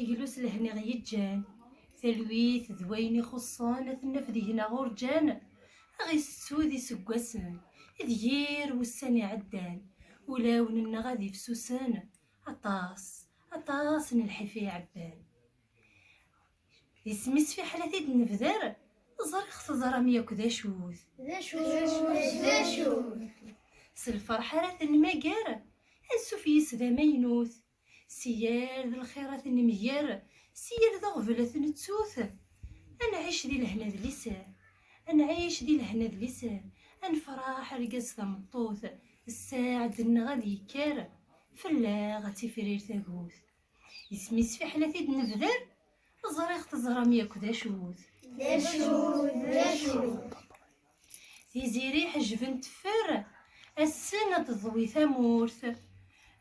يجلس لهنا غيتجان ثلويث ذوين يخصان ثنفذي هنا غورجان غي السودي سقاسن ديير والساني عدان ولاون غادي فسوسان عطاس نلحفي عبان يسميس في حالتي دنفذر زريخ زرامية كذا شوذ ذا شوذ سالفرحة راه المقار انسوفيس ذا مينوث سيال ذا الخيرات نميار سيال ذا غفلة نتسوث أنا عيش دي لهنا ذا لسان أنا عايش دي لهنا ذا لسان أنفراح رقاس ذا مطوث الساعد غادي كار فلا غاتي فرير ثاقوث يسميس في حالتي دنفذر زريخ تزرامية كذا شوذ ذا شوذ تيزيري حجبن تفر السنة تضوي ثمورث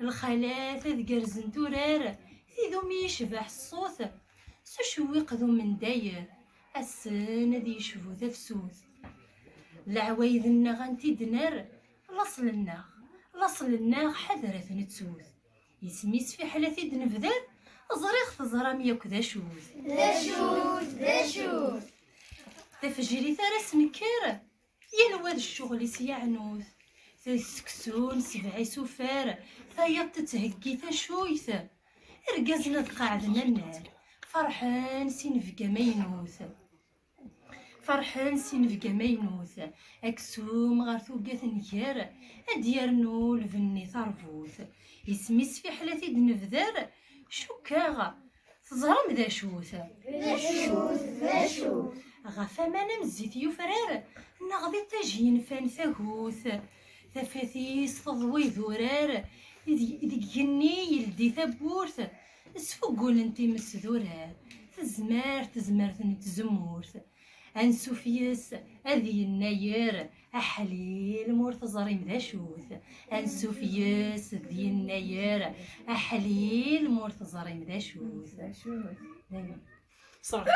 الخلات ذقرزن تورار ذو يشبح الصوت سشوي قذو من داير السنة ذي يشبو ذا فسوث العوايد النغانتي دنار لاصل الناغ حذرة نتسوث يسميس في حالتي دنفذر زريخ تزرامية كذا شوذ ذا شوذ تفجري ثارس نكير ينواد الشغل سيعنوث تسكسون سبعي سفار ثايط تتهكي تشويث رقازنا تقاعدنا النار فرحان سينفقا مينوث اكسوم غار ثوقات نكار اديرنو الفني ثرفوث يسميس في حالتي دنفذر شكاغا تزرم ذا شوث غفا ما نمزيت يفرار نغضي تجين فان ثهوث ثفاثيس تضوي ذورار ذيك جني يلدي ثبورث اسفقول انتي مسذورار تزمار نتزمورث انسوفياس اذي النير احليل مورث زريم ذا شوث انسوفياس ذي النير احليل مورث زريم ذا شوث صافي.